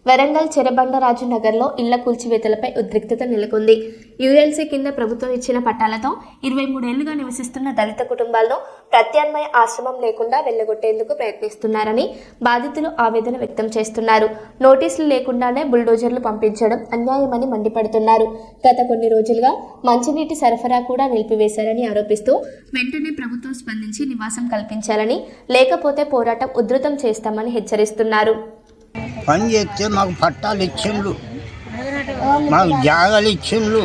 వరంగల్ చెరబండరాజు నగర్లో ఇళ్ల కూల్చివేతలపై ఉద్రిక్తత నెలకొంది. యుఎల్సీ కింద ప్రభుత్వం ఇచ్చిన పట్టాలతో 23 ఏళ్లుగా నివసిస్తున్న దళిత కుటుంబాలను ప్రత్యామ్నాయ ఆశ్రమం లేకుండా వెళ్లగొట్టేందుకు ప్రయత్నిస్తున్నారని బాధితులు ఆవేదన వ్యక్తం చేస్తున్నారు. నోటీసులు లేకుండానే బుల్డోజర్లు పంపించడం అన్యాయమని మండిపడుతున్నారు. గత కొన్ని రోజులుగా మంచినీటి సరఫరా కూడా నిలిపివేశారని ఆరోపిస్తూ వెంటనే ప్రభుత్వం స్పందించి నివాసం కల్పించాలని, లేకపోతే పోరాటం ఉధృతం చేస్తామని హెచ్చరిస్తున్నారు. పని చేస్తే మాకు పట్టాలు ఇచ్చిండ్రు, మాకు జాగాలు ఇచ్చిండ్రు,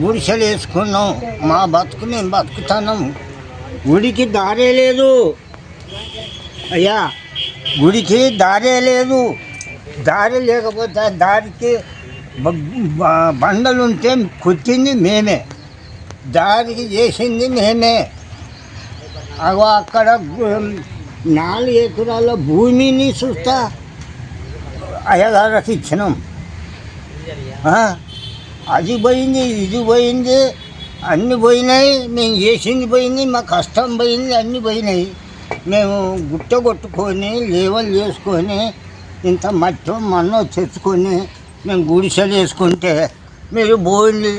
గుడిసెలు వేసుకున్నాం, మా బతుకు మేము బతుకుతున్నాం. గుడికి దారే లేదు అయ్యా, గుడికి దారే లేదు. దారి లేకపోతే దారికి బండలుంటే కొట్టింది మేమే, దారికి చేసింది మేమే. అక్కడ 4 ఎకరాల భూమిని చూస్తా అయ్యగారికి ఇచ్చినాం. అది పోయింది, ఇది పోయింది, అన్నీ పోయినాయి. మేము చేసింది పోయింది, మా కష్టం పోయింది, అన్నీ పోయినాయి. మేము గుట్ట కొట్టుకొని లేవలు చేసుకొని ఇంత మట్టో మన్నో తెచ్చుకొని మేము గుడిసెలు వేసుకుంటే మీరు బోన్లి,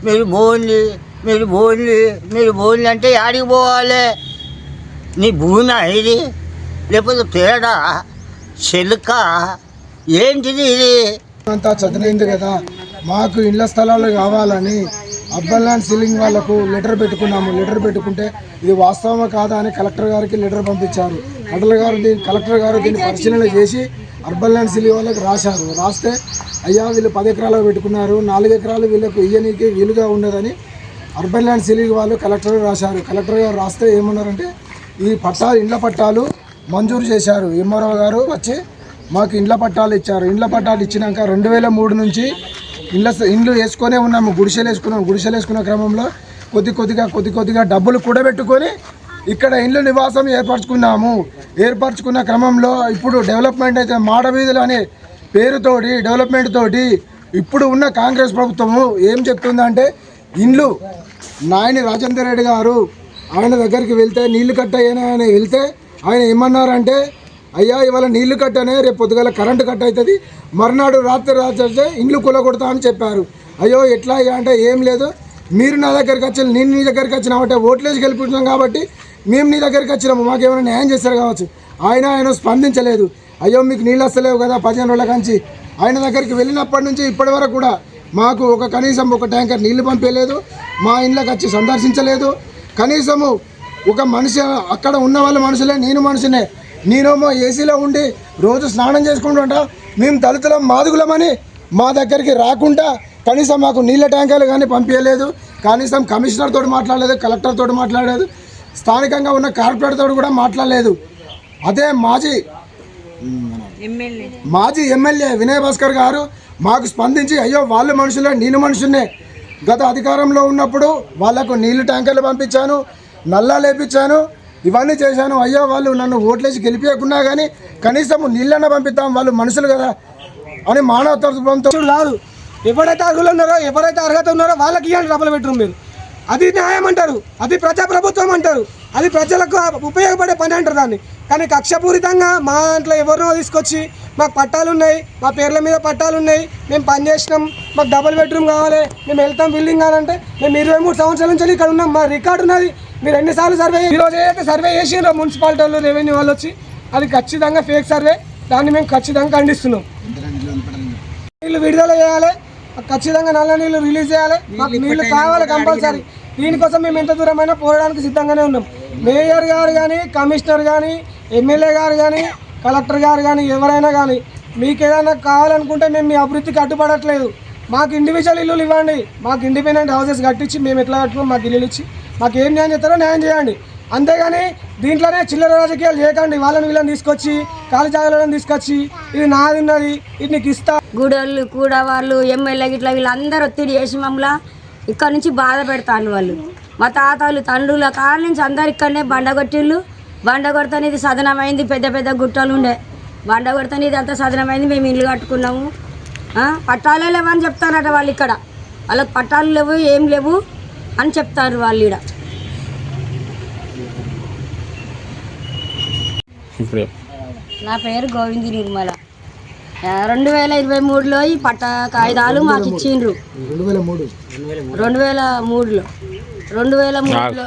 మీరు బోన్లి, మీరు బోన్లి, మీరు బోన్లి అంటే ఆడికి పోవాలి? నీ భూమి ఇది లేకపోతే పేడ చెలుక ఏంటిది? ఇది అంతా చదివింది కదా. మాకు ఇళ్ల స్థలాలు కావాలని అర్బన్ ల్యాండ్ సీలింగ్ వాళ్ళకు లెటర్ పెట్టుకున్నాము. లెటర్ పెట్టుకుంటే ఇది వాస్తవమా కాదా అని కలెక్టర్ గారికి లెటర్ పంపించారు. కలెక్టర్ గారు దీన్ని పరిశీలన చేసి అర్బన్ ల్యాండ్ సీలింగ్ వాళ్ళకి రాశారు. రాస్తే అయ్యా వీళ్ళు 10 ఎకరాలకు పెట్టుకున్నారు, 4 ఎకరాలు వీళ్ళకు ఇయ్యనీకి వీలుగా ఉండదని అర్బన్ ల్యాండ్ సీలింగ్ వాళ్ళు కలెక్టర్ రాశారు. కలెక్టర్ గారు రాస్తే ఏమన్నారంటే ఈ పట్టాలు ఇండ్ల పట్టాలు మంజూరు చేశారు. ఎంఆర్ఓ గారు వచ్చి మాకు ఇండ్ల పట్టాలు ఇచ్చారు. ఇండ్ల పట్టాలు ఇచ్చినాక 2003 నుంచి ఇండ్లు వేసుకొనే ఉన్నాము. గుడిసెలు వేసుకున్నాం. గుడిసెలు వేసుకున్న క్రమంలో కొద్దిగా డబ్బులు కూడబెట్టుకొని ఇక్కడ ఇండ్లు నివాసం ఏర్పరచుకున్న క్రమంలో ఇప్పుడు డెవలప్మెంట్ అయితే మాడవీధులు అనే పేరుతోటి డెవలప్మెంట్ తోటి ఇప్పుడు ఉన్న కాంగ్రెస్ ప్రభుత్వము ఏం చెప్తుందంటే ఇండ్లు నాయని రాజేందర్ రెడ్డి గారు ఆయన దగ్గరికి వెళ్తే నీళ్లు కట్ట అని వెళ్తే ఆయన ఏమన్నారంటే అయ్యా ఇవాళ నీళ్లు కట్టనే, రేపు పొద్దుగాల కరెంటు కట్ అవుతుంది, మర్నాడు రాత్రి ఇండ్లు కూలగొడతా అని చెప్పారు. అయ్యో ఎట్లా అయ్యా అంటే ఏం లేదు, మీరు నా దగ్గరికి వచ్చి నేను నీ దగ్గరికి వచ్చినామంటే ఓట్లేసి గెలిపించాం కాబట్టి మేము నీ దగ్గరికి వచ్చినాము, మాకేమైనా న్యాయం చేస్తారు కావచ్చు. ఆయన స్పందించలేదు. అయ్యో మీకు నీళ్ళు వస్తలేవు కదా 15 రోజుల కంచి. ఆయన దగ్గరికి వెళ్ళినప్పటి నుంచి ఇప్పటి వరకు కూడా మాకు కనీసం ఒక ట్యాంకర్ నీళ్లు పంపించలేదు, మా ఇంట్లోకి వచ్చి సందర్శించలేదు. కనీసము ఒక మనిషి అక్కడ ఉన్న వాళ్ళ మనుషులే, నేను మనిషినే, నేనేమో ఏసీలో ఉండి రోజు స్నానం చేసుకుంటుంటా. మేము దళితులం మాదుగులమని మా దగ్గరికి రాకుండా కనీసం మాకు నీళ్ళ ట్యాంకర్లు కానీ పంపించలేదు. కనీసం కమిషనర్ తోటి మాట్లాడలేదు, కలెక్టర్ తోటి మాట్లాడలేదు, స్థానికంగా ఉన్న కార్పొరేటర్ తోటి కూడా మాట్లాడలేదు. అదే మాజీ ఎమ్మెల్యే వినయ్ భాస్కర్ గారు మాకు స్పందించి అయ్యో వాళ్ళు మనుషులే, నేను మనుషున్నే, గత అధికారంలో ఉన్నప్పుడు వాళ్లకు నీళ్లు ట్యాంకర్లు పంపించాను, నల్లా లేపించాను, ఇవన్నీ చేశాను. అయ్యో వాళ్ళు నన్ను ఓట్లేసి గెలిపించకున్నా కానీ కనీసం నీళ్ళన్నా పంపిస్తాం, వాళ్ళు మనుషులు కదా అని మానవత్వంతో రాదు. ఎవరైతే అర్హులు ఉన్నారో, ఎవరైతే అర్హత ఉన్నారో వాళ్ళకి ఇవ్వండి డబ్బులు బెడ్రూమ్. మీరు అది న్యాయం అంటారు, అది ప్రజాప్రభుత్వం అంటారు, అది ప్రజలకు ఉపయోగపడే పని అంటారు దాన్ని. కానీ కక్షపూరితంగా మా దాంట్లో ఎవరినో తీసుకొచ్చి మాకు పట్టాలు ఉన్నాయి, మా పేర్ల మీద పట్టాలు ఉన్నాయి, మేము పని చేసినాం, మాకు డబుల్ బెడ్రూమ్ కావాలి, మేము వెళ్తాం బిల్డింగ్ కావాలంటే మేము 23 సంవత్సరాల నుంచి ఇక్కడ ఉన్నాం, మా రికార్డు ఉన్నది. మీరు ఎన్నిసార్లు సర్వే ఈరోజు ఏదైతే సర్వే చేసినారో మున్సిపాలిటీ వాళ్ళు, రెవెన్యూ వాళ్ళు వచ్చి, అది ఖచ్చితంగా ఫేక్ సర్వే. దాన్ని మేము ఖచ్చితంగా ఖండిస్తున్నాం. నీళ్ళు విడుదల చేయాలి, ఖచ్చితంగా నల్ల నీళ్ళు రిలీజ్ చేయాలి, మాకు నీళ్లు కావాలి కంపల్సరీ. దీనికోసం మేము ఎంత దూరమైనా పోరాడానికి సిద్ధంగానే ఉన్నాం. మేయర్ గారు కానీ, కమిషనర్ కానీ, ఎమ్మెల్యే గారు కానీ, కలెక్టర్ గారు కానీ, ఎవరైనా కానీ మీకు ఏదైనా కావాలనుకుంటే మేము మీ అభివృద్ధికి అడ్డుపడట్లేదు. మాకు ఇండివిజువల్ ఇల్లులు ఇవ్వండి, మాకు ఇండిపెండెంట్ హౌసెస్ కట్టించి మేము ఎట్లా కట్టుకోం మాకు ఇల్లులు ఇచ్చి మాకు ఏం న్యాయం చేస్తారో న్యాయం చేయండి. అంతేగాని దీంట్లోనే చిల్లర రాజకీయాలు చేయకండి. వాళ్ళని వీళ్ళని తీసుకొచ్చి ఖాళీ జాగాలను తీసుకొచ్చి ఇది నాది ఉన్నది, ఇది నీకు ఇస్తా. గూడోళ్ళు కూడా వాళ్ళు ఎమ్మెల్యే ఇట్లా వీళ్ళందరూ ఒత్తిడి చేసి మమ్మల్ని ఇక్కడ నుంచి బాధ పెడతాను. వాళ్ళు మా తాతలు తండ్రుల కాళ్ళ నుంచి అందరు ఇక్కడనే బండ కొడతానేది సదనమైంది. పెద్ద పెద్ద గుట్టలు ఉండే బండ కొడతానేది అంతా సదనమైంది. మేము ఇల్లు కట్టుకున్నాము. పట్టాలే లేవని చెప్తారట వాళ్ళు. ఇక్కడ వాళ్ళకి పట్టాలు లేవు, ఏం లేవు అని చెప్తారు వాళ్ళు. ఇక్కడ నా పేరు గోవింది నిర్మల. 2023లో ఈ పట్ట కాగితాలు మాకు ఇచ్చిండ్రు 2003 2003లో